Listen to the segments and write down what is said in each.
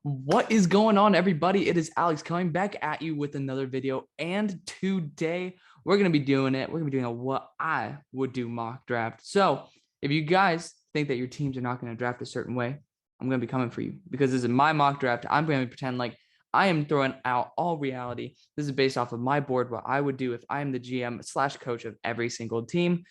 What is going on, everybody? It is Alex coming back at you with another video. And today we're going to be doing it. We're going to be doing a what I would do mock draft. So if you guys think that your teams are not going to draft a certain way, I'm going to be coming for you because this is my mock draft. I'm going to pretend like I am throwing out all reality. This is based off of my board, what I would do if I'm the GM / coach of every single team.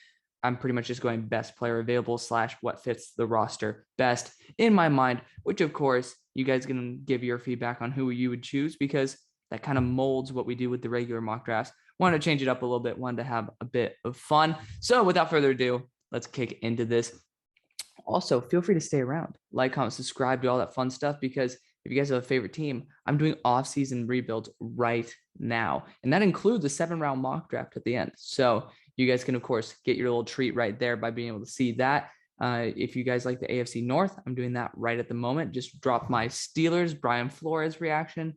I'm pretty much just going best player available / what fits the roster best in my mind, which of course you guys can give your feedback on who you would choose because that kind of molds what we do with the regular mock drafts. Wanted to change it up a little bit, wanted to have a bit of fun. So without further ado, let's kick into this. Also, feel free to stay around, like, comment, subscribe, do all that fun stuff because if you guys have a favorite team, I'm doing off-season rebuilds right now. And that includes a 7-round mock draft at the end. So you guys can, of course, get your little treat right there by being able to see that. If you guys like the AFC North, I'm doing that right at the moment. Just dropped my Steelers, Brian Flores reaction,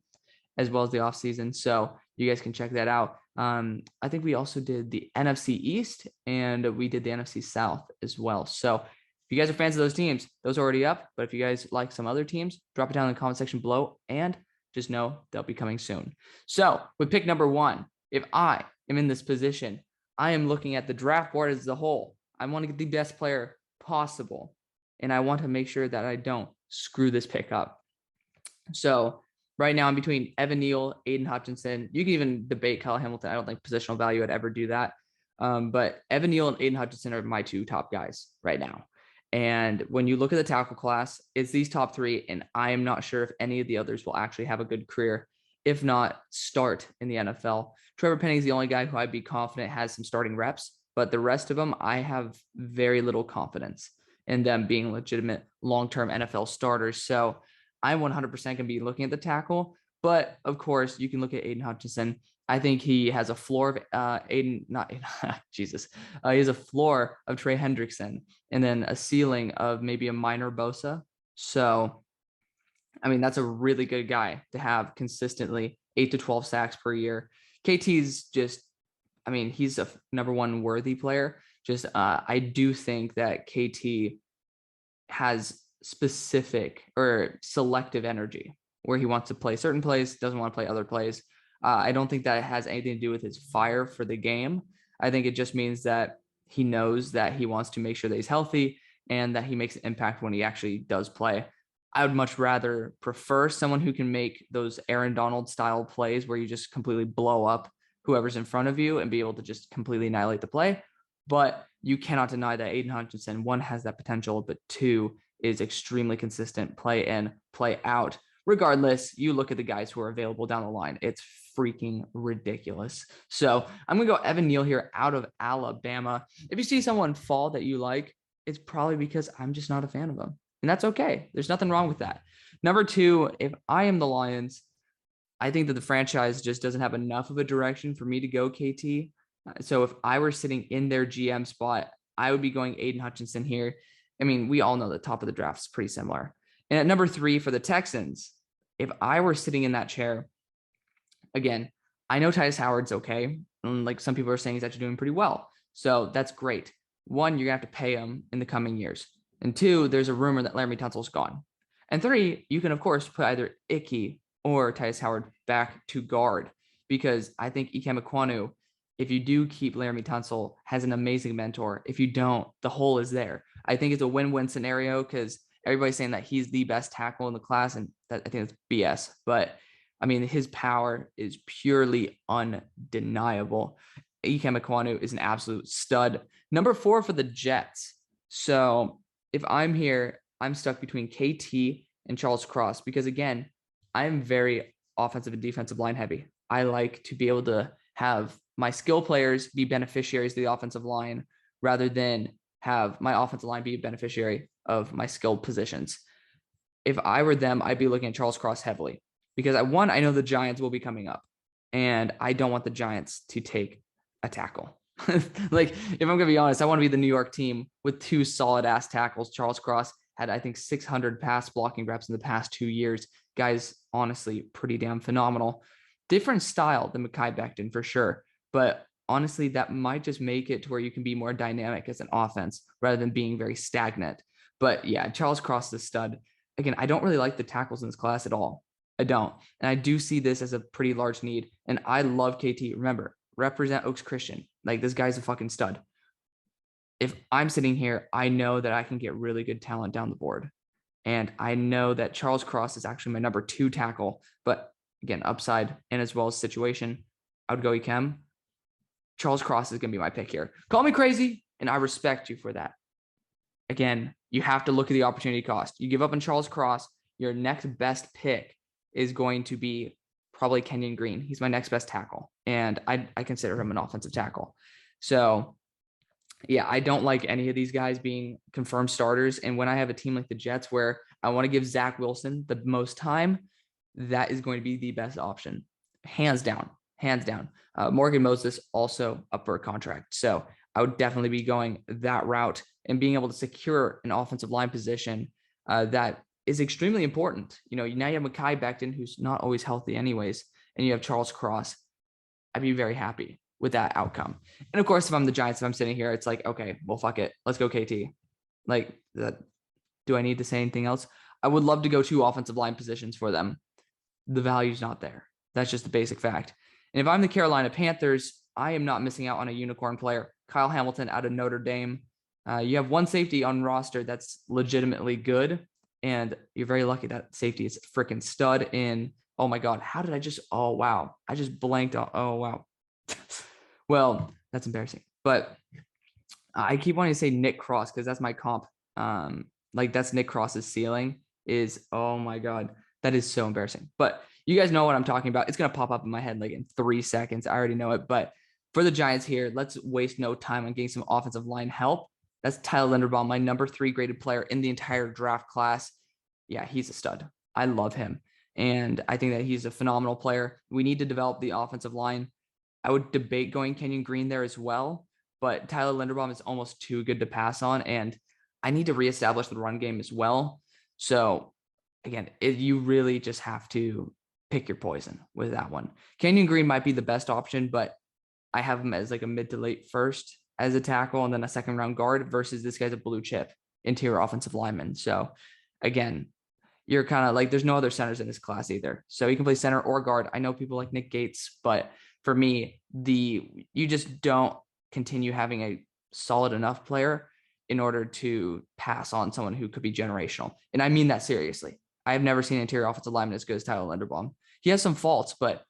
as well as the offseason. So you guys can check that out. I think we also did the NFC East and we did the NFC South as well. So if you guys are fans of those teams, those are already up. But if you guys like some other teams, drop it down in the comment section below and just know they'll be coming soon. So with pick number 1, if I am in this position, I am looking at the draft board as a whole. I want to get the best player possible, and I want to make sure that I don't screw this pick up. So right now I'm between Evan Neal, Aidan Hutchinson. You can even debate Kyle Hamilton. I don't think positional value would ever do that. But Evan Neal and Aidan Hutchinson are my 2 top guys right now. And when you look at the tackle class, it's these top 3, and I am not sure if any of the others will actually have a good career, if not start in the NFL. Trevor Penning is the only guy who I'd be confident has some starting reps, but the rest of them, I have very little confidence in them being legitimate long-term NFL starters. So I'm 100% going to be looking at the tackle, but of course you can look at Aidan Hutchinson. I think he has a floor of Aidan, not Aidan, Jesus. He has a floor of Trey Hendrickson and then a ceiling of maybe a minor Bosa. So, I mean, that's a really good guy to have consistently 8 to 12 sacks per year. KT's just, I mean, he's a number 1 worthy player. Just, I do think that KT has specific or selective energy where he wants to play certain plays, doesn't want to play other plays. I don't think that has anything to do with his fire for the game. I think it just means that he knows that he wants to make sure that he's healthy and that he makes an impact when he actually does play. I would much rather prefer someone who can make those Aaron Donald style plays where you just completely blow up whoever's in front of you and be able to just completely annihilate the play. But you cannot deny that Aidan Hutchinson, 1, has that potential, but 2, is extremely consistent play in, play out. Regardless, you look at the guys who are available down the line. It's freaking ridiculous. So I'm going to go Evan Neal here out of Alabama. If you see someone fall that you like, it's probably because I'm just not a fan of them. And that's okay. There's nothing wrong with that. Number 2, if I am the Lions, I think that the franchise just doesn't have enough of a direction for me to go KT. So if I were sitting in their GM spot, I would be going Aidan Hutchinson here. I mean, we all know the top of the draft is pretty similar. And at number 3 for the Texans, if I were sitting in that chair, again, I know Tytus Howard's okay. And like some people are saying, he's actually doing pretty well. So that's great. 1, you're going to have to pay him in the coming years. And 2, there's a rumor that Laremy Tunsil's gone. And 3, you can, of course, put either Icky or Tytus Howard back to guard because I think Ikem Ekwonu, if you do keep Laremy Tunsil, has an amazing mentor. If you don't, the hole is there. I think it's a win-win scenario because everybody's saying that he's the best tackle in the class, and that, I think it's BS. But, I mean, his power is purely undeniable. Ikem Ekwonu is an absolute stud. Number 4 for the Jets. So if I'm here, I'm stuck between KT and Charles Cross because, again, I'm very offensive and defensive line heavy. I like to be able to have my skill players be beneficiaries of the offensive line rather than have my offensive line be a beneficiary of my skilled positions. If I were them, I'd be looking at Charles Cross heavily because I know the Giants will be coming up and I don't want the Giants to take a tackle. Like, if I'm going to be honest, I want to be the New York team with 2 solid ass tackles. Charles Cross had, I think, 600 pass blocking reps in the past 2 years. Guys, honestly, pretty damn phenomenal. Different style than Mekhi Becton for sure. But honestly, that might just make it to where you can be more dynamic as an offense rather than being very stagnant. But yeah, Charles Cross is a stud. again, I don't really like the tackles in this class at all. I don't. And I do see this as a pretty large need. And I love KT. Remember, represent Oaks Christian. Like, this guy's a fucking stud. If I'm sitting here, I know that I can get really good talent down the board. And I know that Charles Cross is actually my number 2 tackle. But again, upside and as well as situation, I would go Ekem. Charles Cross is going to be my pick here. Call me crazy, and I respect you for that. Again, you have to look at the opportunity cost. You give up on Charles Cross, your next best pick is going to be probably Kenyon Green. He's my next best tackle, and I consider him an offensive tackle. So, yeah, I don't like any of these guys being confirmed starters. And when I have a team like the Jets where I want to give Zach Wilson the most time, that is going to be the best option. Hands down. Morgan Moses also up for a contract. So I would definitely be going that route and being able to secure an offensive line position that is extremely important. You know, now you have Mekhi Becton, who's not always healthy anyways, and you have Charles Cross. I'd be very happy with that outcome. And of course, if I'm the Giants, if I'm sitting here, it's like, okay, well, fuck it. Let's go KT. Like, that. Do I need to say anything else? I would love to go 2 offensive line positions for them. The value's not there. That's just the basic fact. And if I'm the Carolina Panthers, I am not missing out on a unicorn player. Kyle Hamilton out of Notre Dame. You have one safety on roster that's legitimately good, and you're very lucky that safety is a freaking stud in, oh my God, how did I just, oh wow, I just blanked on, oh wow. Well, that's embarrassing. But I keep wanting to say Nick Cross because that's my comp. Like, that's Nick Cross's ceiling is, oh my God, that is so embarrassing. But you guys know what I'm talking about. It's going to pop up in my head like in 3 seconds. I already know it. But for the Giants here, let's waste no time on getting some offensive line help. That's Tyler Linderbaum, my number 3 graded player in the entire draft class. Yeah, he's a stud. I love him. And I think that he's a phenomenal player. We need to develop the offensive line. I would debate going Kenyon Green there as well, but Tyler Linderbaum is almost too good to pass on. And I need to reestablish the run game as well. So again, you really just have to pick your poison with that one. Kenyon Green might be the best option, but I have him as like a mid to late first as a tackle and then a second round guard versus this guy's a blue chip interior offensive lineman. So again, you're kind of like, there's no other centers in this class either. So you can play center or guard. I know people like Nick Gates, but for me, you just don't continue having a solid enough player in order to pass on someone who could be generational. And I mean that seriously. I have never seen an interior offensive lineman as good as Tyler Linderbaum. He has some faults, but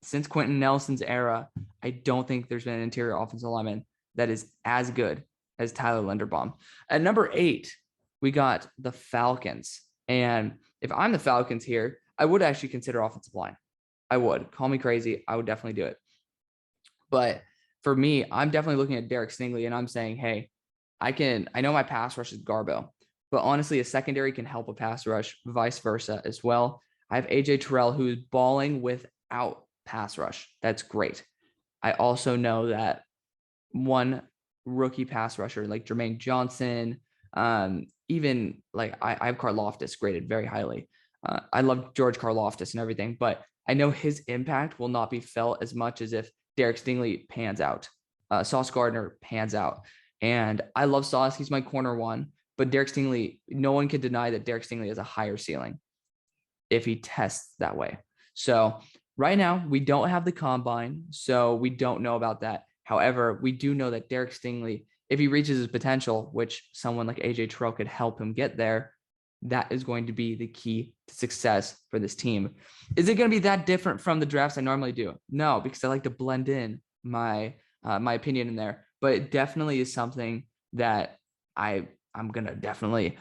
since Quentin Nelson's era, I don't think there's been an interior offensive lineman that is as good as Tyler Linderbaum. At number 8, we got the Falcons. And if I'm the Falcons here, I would actually consider offensive line. I would. Call me crazy. I would definitely do it. But for me, I'm definitely looking at Derek Stingley and I'm saying, hey, I know my pass rush is Garbo, but honestly, a secondary can help a pass rush, vice versa as well. I have AJ Terrell, who is balling without pass rush. That's great. I also know that one rookie pass rusher like Jermaine Johnson, even like I have Karlaftis graded very highly. I love George Karlaftis and everything, but I know his impact will not be felt as much as if Derek Stingley pans out. Sauce Gardner pans out. And I love Sauce. He's my corner 1. But Derek Stingley, no one can deny that Derek Stingley has a higher ceiling if he tests that way. So right now, we don't have the combine, so we don't know about that. However, we do know that Derek Stingley, if he reaches his potential, which someone like AJ Terrell could help him get there, that is going to be the key to success for this team. Is it going to be that different from the drafts I normally do? No, because I like to blend in my opinion in there. But it definitely is something that I'm going to definitely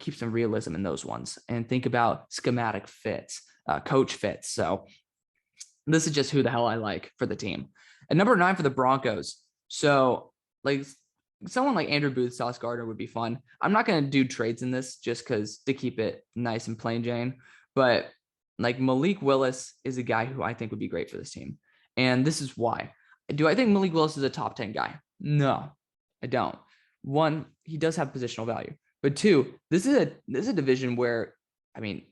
keep some realism in those ones and think about schematic fits, coach fits. So this is just who the hell I like for the team. At number 9 for the Broncos. So like someone like Andrew Booth, Sauce Gardner would be fun. I'm not going to do trades in this just because to keep it nice and plain Jane. But like Malik Willis is a guy who I think would be great for this team. And this is why. Do I think Malik Willis is a top 10 guy? No, I don't. 1, he does have positional value. But 2, this is a division where, I mean,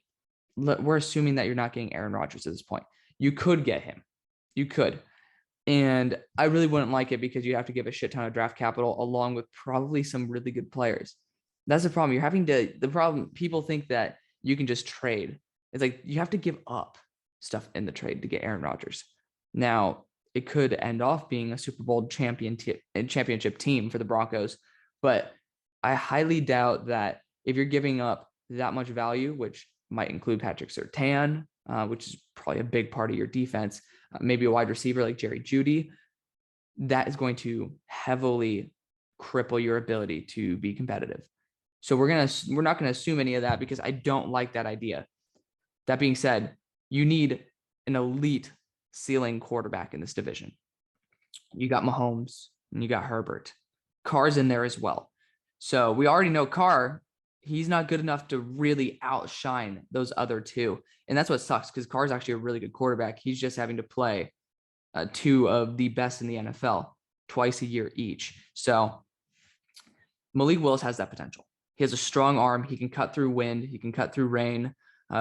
we're assuming that you're not getting Aaron Rodgers at this point. You could get him. You could. And I really wouldn't like it because you have to give a shit ton of draft capital along with probably some really good players. That's the problem. The problem, people think that you can just trade. It's like you have to give up stuff in the trade to get Aaron Rodgers. Now, it could end off being a Super Bowl championship team for the Broncos, but I highly doubt that if you're giving up that much value, which might include Patrick Surtain, which is probably a big part of your defense, maybe a wide receiver like Jerry Jeudy, that is going to heavily cripple your ability to be competitive. So we're not gonna assume any of that because I don't like that idea. That being said, you need an elite ceiling quarterback in this division. You got Mahomes and you got Herbert. Carr's in there as well. So we already know Carr, he's not good enough to really outshine those other two. And that's what sucks because Carr's actually a really good quarterback. He's just having to play two of the best in the NFL twice a year each. So Malik Willis has that potential. He has a strong arm. He can cut through wind. He can cut through rain.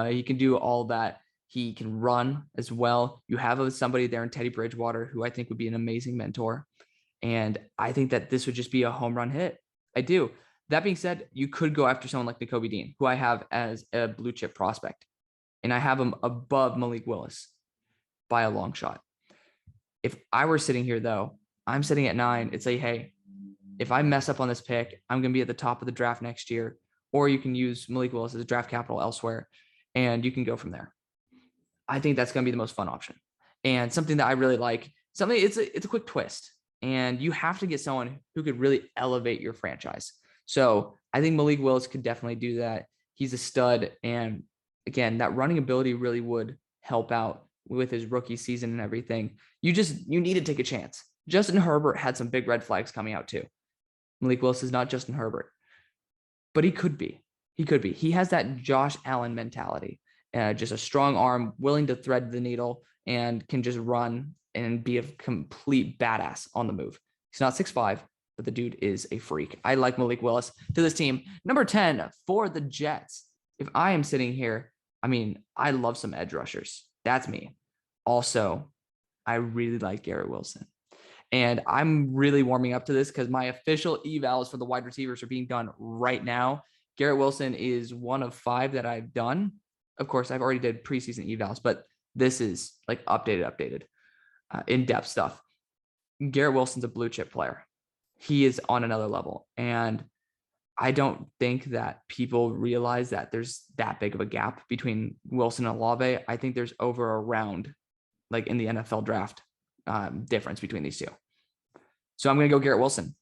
He can do all that. He can run as well. You have somebody there in Teddy Bridgewater who I think would be an amazing mentor. And I think that this would just be a home run hit. I do. That being said, you could go after someone like Nakobe Dean, who I have as a blue chip prospect. And I have him above Malik Willis by a long shot. If I were sitting here, though, I'm sitting at 9. It's like, hey, if I mess up on this pick, I'm going to be at the top of the draft next year. Or you can use Malik Willis as draft capital elsewhere, and you can go from there. I think that's going to be the most fun option. And something that I really like, it's a quick twist. And you have to get someone who could really elevate your franchise. So I think Malik Willis could definitely do that. He's a stud. And again, that running ability really would help out with his rookie season and everything. You need to take a chance. Justin Herbert had some big red flags coming out too. Malik Willis is not Justin Herbert, but he could be. He has that Josh Allen mentality, just a strong arm, willing to thread the needle, and can just run and be a complete badass on the move. He's not 6'5", but the dude is a freak. I like Malik Willis to this team. Number 10 for the Jets. If I am sitting here, I mean, I love some edge rushers. That's me. Also, I really like Garrett Wilson. And I'm really warming up to this because my official evals for the wide receivers are being done right now. Garrett Wilson is one of 5 that I've done. Of course, I've already did preseason evals, but this is like updated, in-depth stuff. Garrett Wilson's a blue chip player. He is on another level. And I don't think that people realize that there's that big of a gap between Wilson and Olave. I think there's over a round, like in the NFL draft, difference between these two. So I'm going to go Garrett Wilson.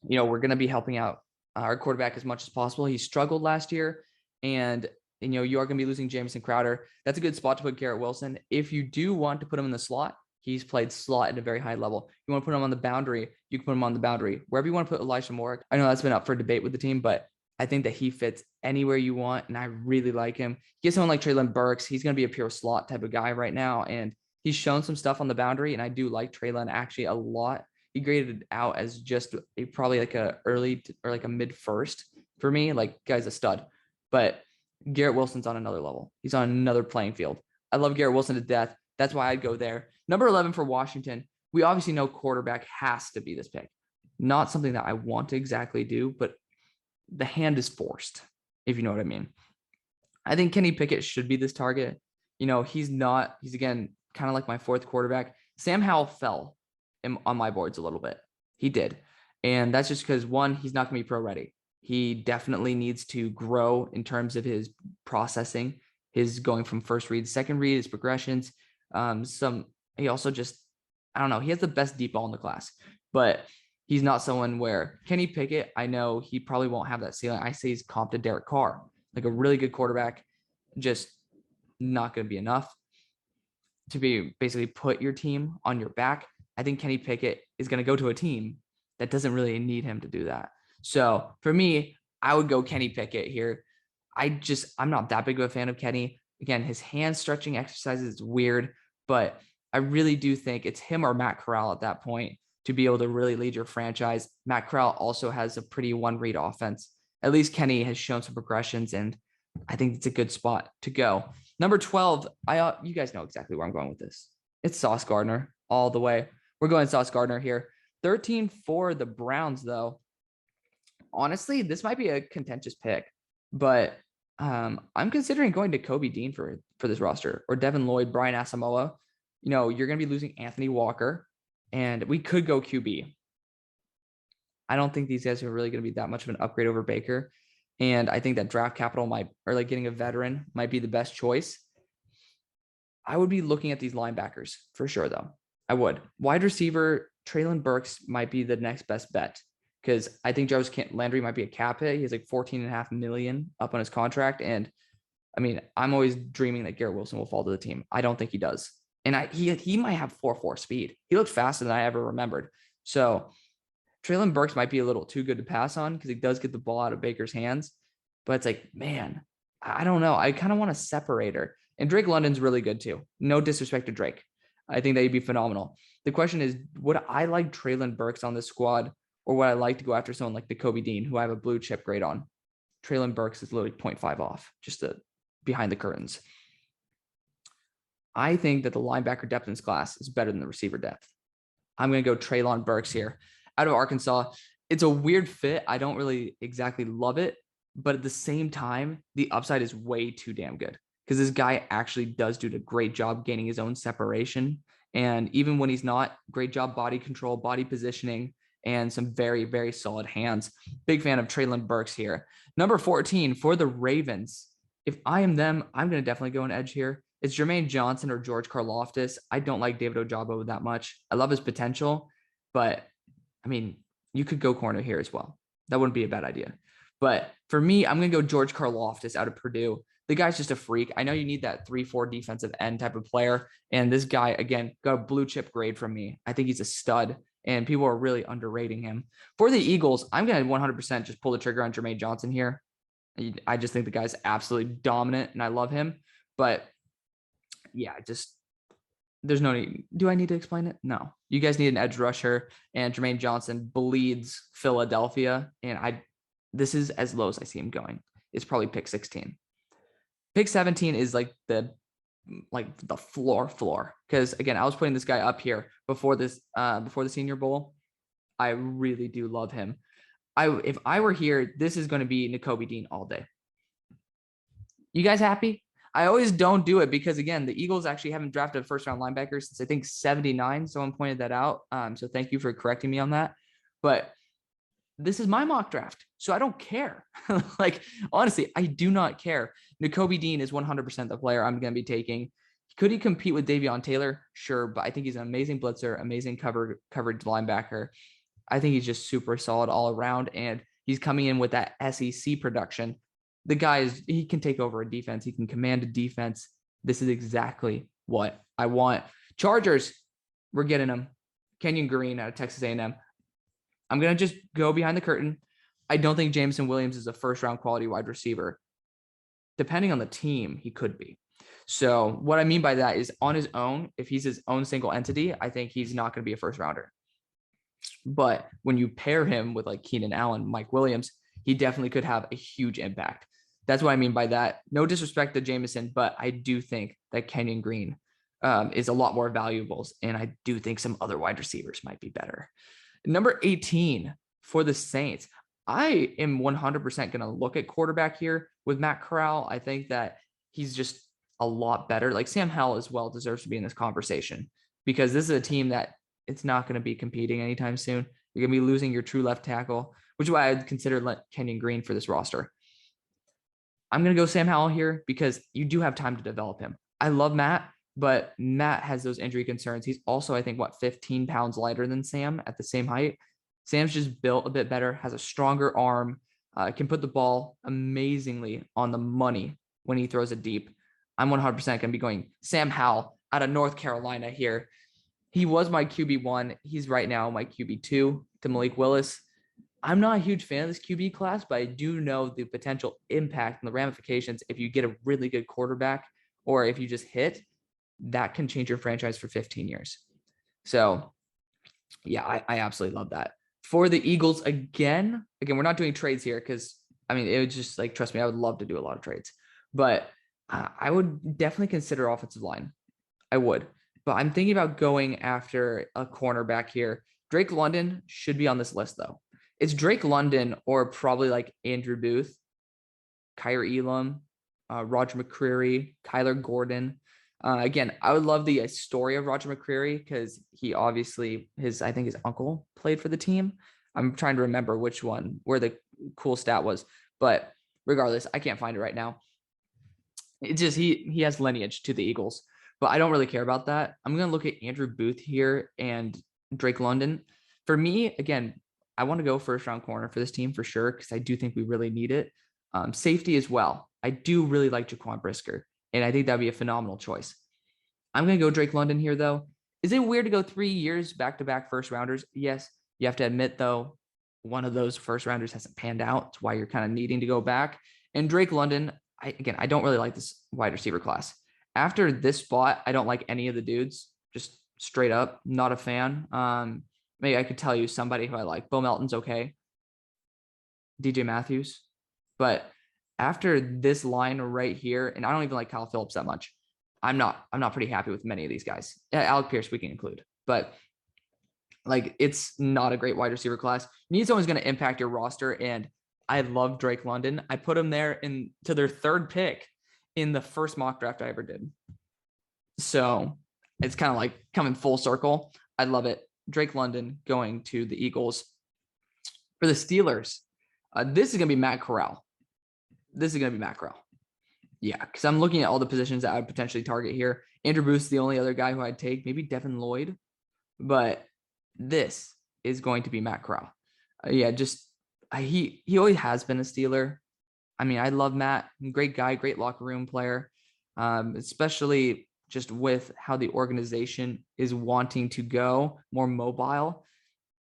We're going to be helping out our quarterback as much as possible. He struggled last year, and you are going to be losing Jamison Crowder. That's a good spot to put Garrett Wilson. If you do want to put him in the slot, he's played slot at a very high level. You want to put him on the boundary, you can put him on the boundary. Wherever you want to put Elijah Moore, I know that's been up for debate with the team, but I think that he fits anywhere you want, and I really like him. Get someone like Treylon Burks. He's going to be a pure slot type of guy right now, and he's shown some stuff on the boundary, and I do like Treylon actually a lot. He graded out as just probably like a early or like a mid first for me. Like, guy's a stud. But Garrett Wilson's on another level. He's on another playing field. I love Garrett Wilson to death. That's why I'd go there. Number 11 for Washington. We obviously know quarterback has to be this pick. Not something that I want to exactly do, but the hand is forced, if you know what I mean. I think Kenny Pickett should be this target. He's again, kind of like my 4th quarterback. Sam Howell fell on my boards a little bit. He did. And that's just because, one, he's not going to be pro ready. He definitely needs to grow in terms of his processing, his going from first read to second read, his progressions. He also just, I don't know, he has the best deep ball in the class, but he's not someone where Kenny Pickett, I know he probably won't have that ceiling. I say he's comped to Derek Carr, like a really good quarterback, just not going to be enough to be basically put your team on your back. I think Kenny Pickett is going to go to a team that doesn't really need him to do that. So for me, I would go Kenny Pickett here. I'm not that big of a fan of Kenny. Again, his hand stretching exercises is weird, but I really do think it's him or Matt Corral at that point to be able to really lead your franchise. Matt Corral also has a pretty one-read offense. At least Kenny has shown some progressions, and I think it's a good spot to go. Number 12, you guys know exactly where I'm going with this. It's Sauce Gardner all the way. We're going Sauce Gardner here. 13 for the Browns, though. honestly, this might be a contentious pick, but I'm considering going to Kobe Dean for this roster, or Devin Lloyd, Brian Asamoah. You're going to be losing Anthony Walker, and we could go QB. I don't think these guys are really going to be that much of an upgrade over Baker. And I think that draft capital getting a veteran might be the best choice. I would be looking at these linebackers for sure, though. I would. Wide receiver, Treylon Burks might be the next best bet, because I think Jarvis Landry might be a cap hit. He has like $14.5 million up on his contract. And I mean, I'm always dreaming that Garrett Wilson will fall to the team. I don't think he does. And he might have 4.4 speed. He looked faster than I ever remembered. So Treylon Burks might be a little too good to pass on, because he does get the ball out of Baker's hands. But it's like, man, I don't know. I kind of want a separator. And Drake London's really good too. No disrespect to Drake. I think that he'd be phenomenal. The question is, would I like Treylon Burks on this squad, or would I like to go after someone like Nakobe Dean, who I have a blue chip grade on? Treylon Burks is literally 0.5 off, just behind the curtains. I think that the linebacker depth in this class is better than the receiver depth. I'm going to go Treylon Burks here out of Arkansas. It's a weird fit. I don't really exactly love it, but at the same time, the upside is way too damn good, because this guy actually does do a great job gaining his own separation. And even when he's not, great job body control, body positioning, and some very, very solid hands. Big fan of Treylon Burks here. Number 14 for the Ravens. If I am them, I'm going to definitely go an edge here. It's Jermaine Johnson or George Karlaftis. I don't like David Ojabo that much. I love his potential, but I mean, you could go corner here as well. That wouldn't be a bad idea. But for me, I'm going to go George Karlaftis out of Purdue. The guy's just a freak. I know you need that 3-4 defensive end type of player. And this guy, again, got a blue chip grade from me. I think he's a stud, and people are really underrating him. For the Eagles, I'm going to 100% just pull the trigger on Jermaine Johnson here. I just think the guy's absolutely dominant, and I love him. But yeah, there's no need. Do I need to explain it? No. You guys need an edge rusher, and Jermaine Johnson bleeds Philadelphia. And this is as low as I see him going. It's probably pick 16. Pick 17 is like the floor. Because again, I was putting this guy up here before the Senior Bowl. I really do love him. If I were here, this is going to be Nakobe Dean all day. You guys happy? I always don't do it because, again, the Eagles actually haven't drafted a first-round linebacker since, I think, 79. Someone pointed that out. So thank you for correcting me on that. But this is my mock draft, so I don't care. Honestly, I do not care. Nakobe Dean is 100% the player I'm going to be taking. Could he compete with Davion Taylor? Sure, but I think he's an amazing blitzer, amazing coverage linebacker. I think he's just super solid all around, and he's coming in with that SEC production. The guy he can take over a defense. He can command a defense. This is exactly what I want. Chargers, we're getting him. Kenyon Green out of Texas A&M. I'm going to just go behind the curtain. I don't think Jameson Williams is a first-round quality wide receiver. Depending on the team, he could be. So what I mean by that is, on his own, if he's his own single entity, I think he's not going to be a first-rounder. But when you pair him with like Keenan Allen, Mike Williams, he definitely could have a huge impact. That's what I mean by that. No disrespect to Jameson, but I do think that Kenyon Green is a lot more valuable, and I do think some other wide receivers might be better. Number 18 for the Saints. I am 100% going to look at quarterback here with Matt Corral. I think that he's just a lot better. Like Sam Howell as well deserves to be in this conversation, because this is a team that it's not going to be competing anytime soon. You're going to be losing your true left tackle, which is why I'd consider Kenyon Green for this roster. I'm going to go Sam Howell here because you do have time to develop him. I love Matt, but Matt has those injury concerns. He's also, I think, 15 pounds lighter than Sam at the same height. Sam's just built a bit better, has a stronger arm, can put the ball amazingly on the money when he throws it deep. I'm 100% going to be going Sam Howell out of North Carolina here. He was my QB1. He's right now my QB2 to Malik Willis. I'm not a huge fan of this QB class, but I do know the potential impact and the ramifications if you get a really good quarterback, or if you just hit, that can change your franchise for 15 years. So, yeah, I absolutely love that. For the Eagles, again, we're not doing trades here because, I mean, it would just trust me, I would love to do a lot of trades. But I would definitely consider offensive line. I would. But I'm thinking about going after a cornerback here. Drake London should be on this list, though. It's Drake London or probably like Andrew Booth, Kyrie Elam, Roger McCreary, Kyler Gordon. Again, I would love the story of Roger McCreary because he obviously I think his uncle played for the team. I'm trying to remember which one, where the cool stat was, but regardless, I can't find it right now. It's just he has lineage to the Eagles, but I don't really care about that. I'm gonna look at Andrew Booth here and Drake London. For me, again, I want to go first round corner for this team for sure because I do think we really need it. Safety as well. I do really like Jaquan Brisker, and I think that'd be a phenomenal choice. I'm gonna go Drake London here though. Is it weird to go 3 years back-to-back first rounders? Yes. You have to admit though, one of those first rounders hasn't panned out. It's why you're kind of needing to go back. And Drake London, I don't really like this wide receiver class. After this spot, I don't like any of the dudes. Just straight up, not a fan. Maybe I could tell you somebody who I like. Bo Melton's okay. DJ Matthews. But after this line right here, and I don't even like Kyle Phillips that much. I'm not pretty happy with many of these guys. Alec Pierce we can include, but like it's not a great wide receiver class. You need someone who's going to impact your roster, and I love Drake London. I put him there to their third pick in the first mock draft I ever did. So it's kind of like coming full circle. I love it. Drake London going to the Eagles. For the Steelers, this is going to be Matt Corral. Yeah, because I'm looking at all the positions that I would potentially target here. Andrew Booth's the only other guy who I'd take, maybe Devin Lloyd. But this is going to be Matt Corral. He always has been a Steeler. I mean, I love Matt. Great guy, great locker room player, especially just with how the organization is wanting to go more mobile.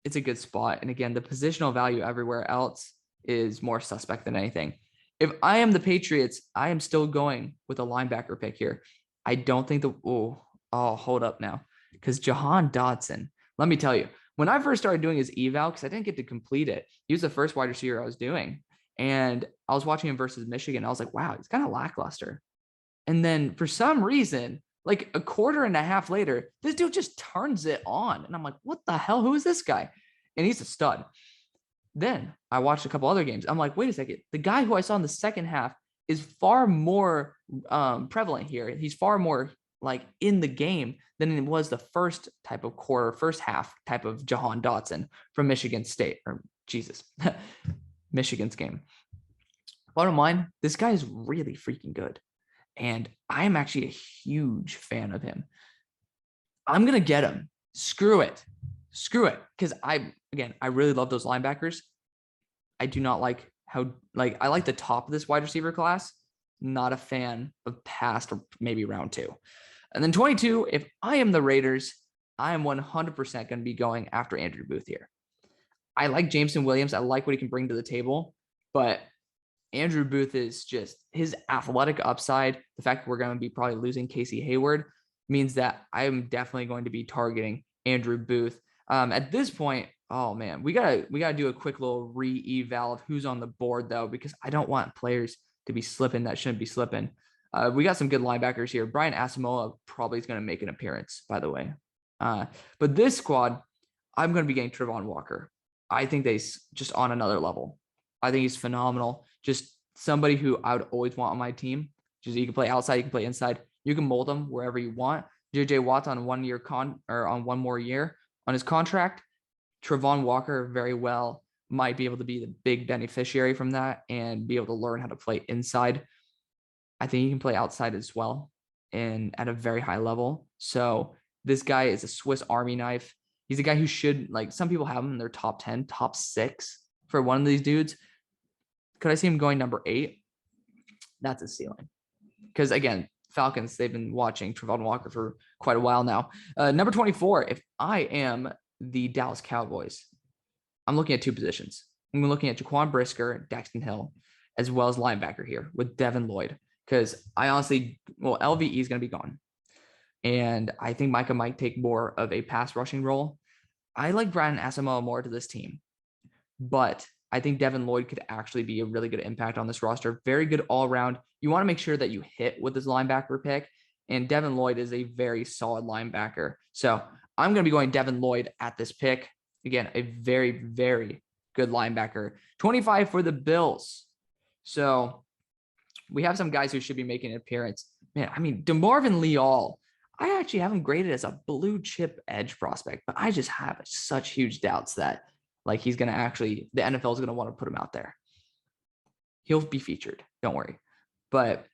It's a good spot. And again, the positional value everywhere else is more suspect than anything. If I am the Patriots, I am still going with a linebacker pick here. I don't think hold up now. Because Jahan Dotson, let me tell you, when I first started doing his eval, because I didn't get to complete it, he was the first wide receiver I was doing. And I was watching him versus Michigan. I was like, wow, he's kind of lackluster. And then for some reason, like a quarter and a half later, this dude just turns it on. And I'm like, what the hell? Who is this guy? And he's a stud. Then I watched a couple other games. I'm like, wait a second. The guy who I saw in the second half is far more prevalent here. He's far more like in the game than it was the first half type of Jahan Dotson from Michigan State, or Jesus, Michigan's game. Bottom line, this guy is really freaking good. And I am actually a huge fan of him. I'm going to get him. Screw it. Because I really love those linebackers. I do not like I like the top of this wide receiver class. Not a fan of past or maybe round 2. And then 22, if I am the Raiders, I am 100% going to be going after Andrew Booth here. I like Jameson Williams. I like what he can bring to the table, but Andrew Booth is just his athletic upside. The fact that we're going to be probably losing Casey Hayward means that I am definitely going to be targeting Andrew Booth. At this point, oh man, we gotta do a quick little re-eval of who's on the board though, because I don't want players to be slipping that shouldn't be slipping. We got some good linebackers here. Brian Asamoah probably is going to make an appearance, by the way. But this squad, I'm going to be getting Travon Walker. I think they's just on another level. I think he's phenomenal. Just somebody who I would always want on my team. Just you can play outside, you can play inside. You can mold them wherever you want. JJ Watt on 1 year on 1 more year on his contract. Travon Walker very well might be able to be the big beneficiary from that and be able to learn how to play inside. I think he can play outside as well and at a very high level. So this guy is a Swiss Army knife. He's a guy who should, like, some people have him in their top 10, top 6 for one of these dudes. Could I see him going number 8? That's a ceiling. Because again, Falcons, they've been watching Travon Walker for quite a while now. Number 24, if I am the Dallas Cowboys, I'm looking at 2 positions. I'm looking at Jaquan Brisker, Daxton Hill, as well as linebacker here with Devin Lloyd. Because I honestly, LVE is going to be gone. And I think Micah might take more of a pass rushing role. I like Brian Asamoah more to this team. But I think Devin Lloyd could actually be a really good impact on this roster. Very good all around. You want to make sure that you hit with this linebacker pick. And Devin Lloyd is a very solid linebacker. So I'm going to be going Devin Lloyd at this pick. Again, a very, very good linebacker. 25 for the Bills. So we have some guys who should be making an appearance. Man, I mean, DeMarvin Leal, I actually have him graded as a blue chip edge prospect, but I just have such huge doubts that like he's going to actually, the NFL is going to want to put him out there. He'll be featured. Don't worry. But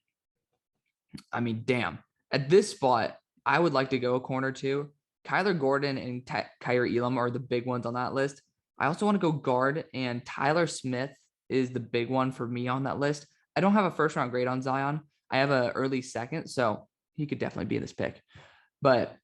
I mean, damn. At this spot, I would like to go a corner too. Kyler Gordon and Kaiir Elam are the big ones on that list. I also want to go guard, and Tyler Smith is the big one for me on that list. I don't have a first round grade on Zion. I have an early second, so he could definitely be in this pick. But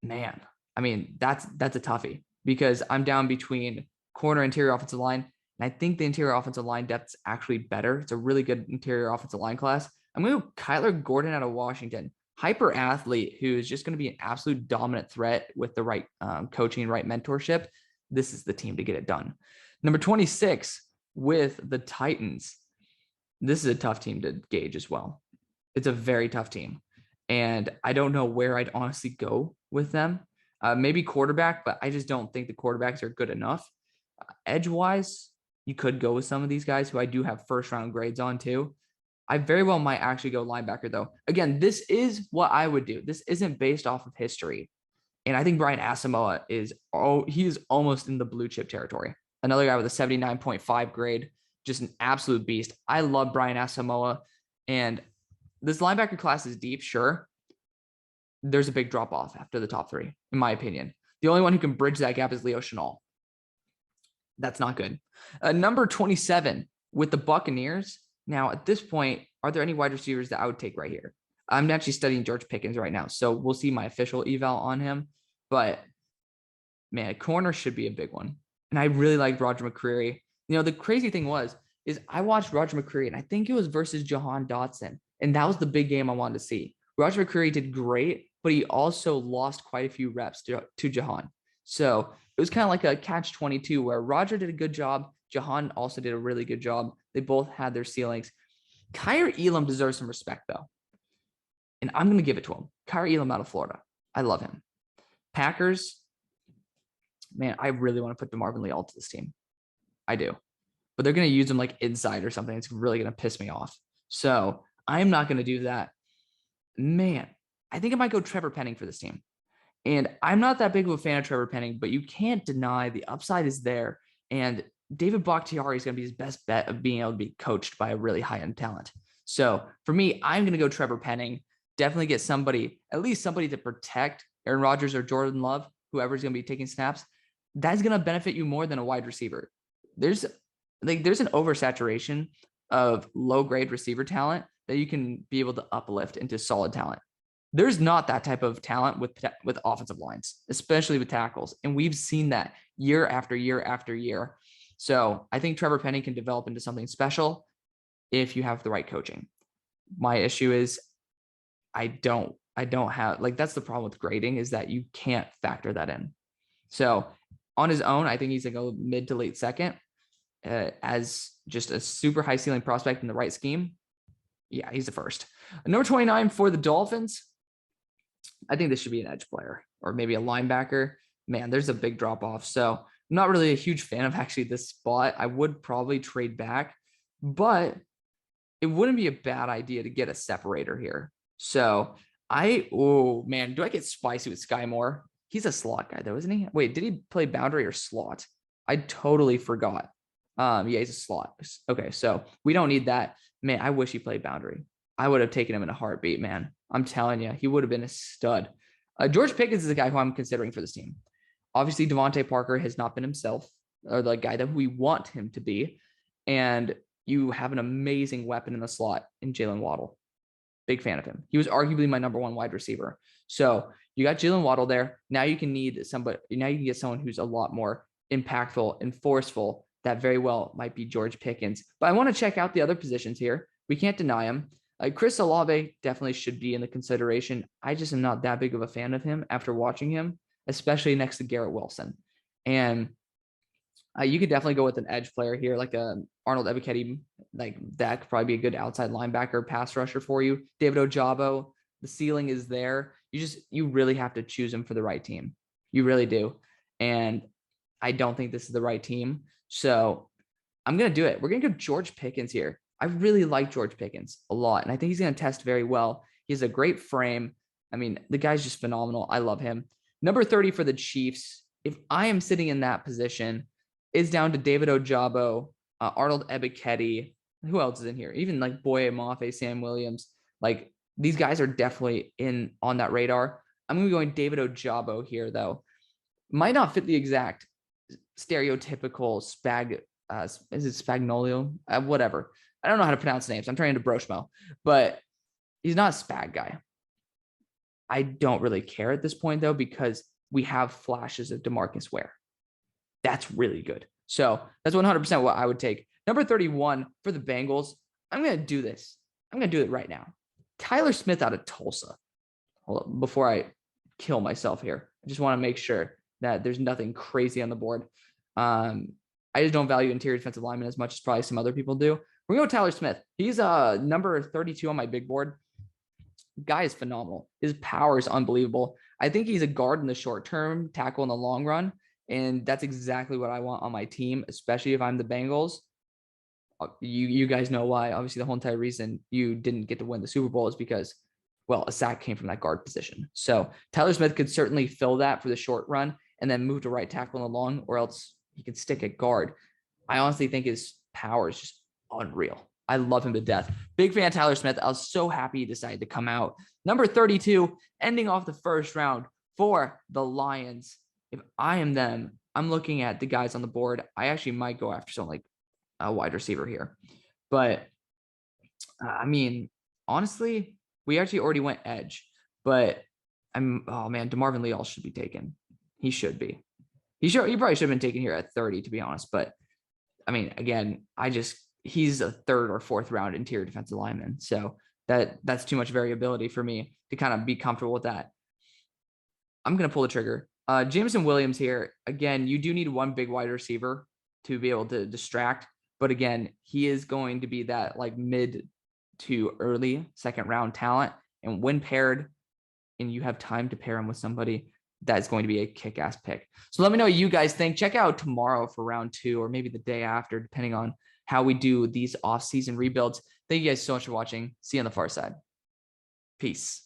man, I mean, that's a toughie because I'm down between corner, interior offensive line, and I think the interior offensive line depth is actually better. It's a really good interior offensive line class. I'm going to go Kyler Gordon out of Washington. Hyper athlete who is just going to be an absolute dominant threat with the right coaching, right mentorship. This is the team to get it done. Number 26 with the Titans. This is a tough team to gauge as well. It's a very tough team. And I don't know where I'd honestly go with them. Maybe quarterback, but I just don't think the quarterbacks are good enough. Edge-wise, you could go with some of these guys who I do have first-round grades on too. I very well might actually go linebacker, though. Again, this is what I would do. This isn't based off of history. And I think Brian Asamoah is almost in the blue chip territory. Another guy with a 79.5 grade, just an absolute beast. I love Brian Asamoah. And this linebacker class is deep, sure. There's a big drop off after the top three, in my opinion. The only one who can bridge that gap is Leo Chenal. That's not good. Number 27 with the Buccaneers. Now, at this point, are there any wide receivers that I would take right here? I'm actually studying George Pickens right now, so we'll see my official eval on him. But, man, corner should be a big one. And I really like Roger McCreary. You know, the crazy thing is I watched Roger McCreary, and I think it was versus Jahan Dotson. And that was the big game I wanted to see. Roger McCreary did great, but he also lost quite a few reps to Jahan. So it was kind of like a catch-22 where Roger did a good job. Jahan also did a really good job. They both had their ceilings. Kaiir Elam deserves some respect, though. And I'm going to give it to him. Kaiir Elam out of Florida. I love him. Packers, man, I really want to put DeMarvin Leal to this team. I do. But they're going to use him like inside or something. It's really going to piss me off. So I'm not going to do that. Man, I think I might go Trevor Penning for this team. And I'm not that big of a fan of Trevor Penning, but you can't deny the upside is there. And David Bakhtiari is going to be his best bet of being able to be coached by a really high-end talent. So for me, I'm going to go Trevor Penning. Definitely get somebody, at least somebody to protect Aaron Rodgers or Jordan Love, whoever's going to be taking snaps. That's going to benefit you more than a wide receiver. There's an oversaturation of low-grade receiver talent that you can be able to uplift into solid talent. There's not that type of talent with offensive lines, especially with tackles. And we've seen that year after year after year. So I think Trevor Penning can develop into something special if you have the right coaching. My issue is I don't have, like, that's the problem with grading, is that you can't factor that in. So on his own, I think he's like a mid to late second as just a super high ceiling prospect in the right scheme. Yeah, he's the first. Number 29 for the Dolphins. I think this should be an edge player or maybe a linebacker. Man, there's a big drop off. So I'm not really a huge fan of actually this spot. I would probably trade back, but it wouldn't be a bad idea to get a separator here. So oh man, do I get spicy with Sky Moore? He's a slot guy though, isn't he? Wait, did he play boundary or slot? I totally forgot. Yeah, he's a slot. Okay, so we don't need that. Man, I wish he played boundary. I would have taken him in a heartbeat, man. I'm telling you, he would have been a stud. George Pickens is the guy who I'm considering for this team. Obviously, Devontae Parker has not been himself, or the guy that we want him to be. And you have an amazing weapon in the slot in Jalen Waddle. Big fan of him. He was arguably my number one wide receiver. So you got Jalen Waddle there. Now you can need somebody. Now you can get someone who's a lot more impactful and forceful. That very well might be George Pickens. But I want to check out the other positions here. We can't deny him. Chris Olave definitely should be in the consideration. I just am not that big of a fan of him after watching him, especially next to Garrett Wilson. And you could definitely go with an edge player here, like a Arnold Ebiketie. Like that could probably be a good outside linebacker, pass rusher for you. David Ojabo, the ceiling is there. You really have to choose him for the right team. You really do. And I don't think this is the right team. So I'm going to do it. We're going to go George Pickens here. I really like George Pickens a lot, and I think he's going to test very well. He has a great frame. I mean, the guy's just phenomenal. I love him. Number 30 for the Chiefs, if I am sitting in that position, is down to David Ojabo, Arnold Ebiketie. Who else is in here? Even like Boye Mafe, Sam Williams. Like, these guys are definitely in on that radar. I'm going to be going David Ojabo here, though. Might not fit the exact stereotypical is it Spagnolio? Whatever. I don't know how to pronounce names. I'm trying to Broshmo, but he's not a spag guy. I don't really care at this point, though, because we have flashes of DeMarcus Ware. That's really good. So that's 100% what I would take. Number 31 for the Bengals. I'm going to do this. I'm going to do it right now. Tyler Smith out of Tulsa. Hold up, before I kill myself here, I just want to make sure that there's nothing crazy on the board. I just don't value interior defensive linemen as much as probably some other people do. We're going to go Tyler Smith. He's number 32 on my big board. Guy is phenomenal. His power is unbelievable. I think he's a guard in the short term, tackle in the long run. And that's exactly what I want on my team, especially if I'm the Bengals. You guys know why. Obviously, the whole entire reason you didn't get to win the Super Bowl is because, well, a sack came from that guard position. So Tyler Smith could certainly fill that for the short run and then move to right tackle in the long, or else he could stick at guard. I honestly think his power is just unreal. I love him to death. Big fan of Tyler Smith. I was so happy he decided to come out. Number 32, ending off the first round for the Lions. If I am them, I'm looking at the guys on the board. I actually might go after someone like a wide receiver here. But, I mean, honestly, we actually already went edge. But, DeMarvin Leal should be taken. He should be. He probably should have been taken here at 30, to be honest. But, I mean, again, he's a third or fourth round interior defensive lineman. So that's too much variability for me to kind of be comfortable with that. I'm going to pull the trigger. Jameson Williams here. Again, you do need one big wide receiver to be able to distract. But again, he is going to be that like mid to early second round talent. And when paired and you have time to pair him with somebody, that's going to be a kick-ass pick. So let me know what you guys think. Check out tomorrow for round 2 or maybe the day after, depending on how we do these off-season rebuilds. Thank you guys so much for watching. See you on the far side. Peace.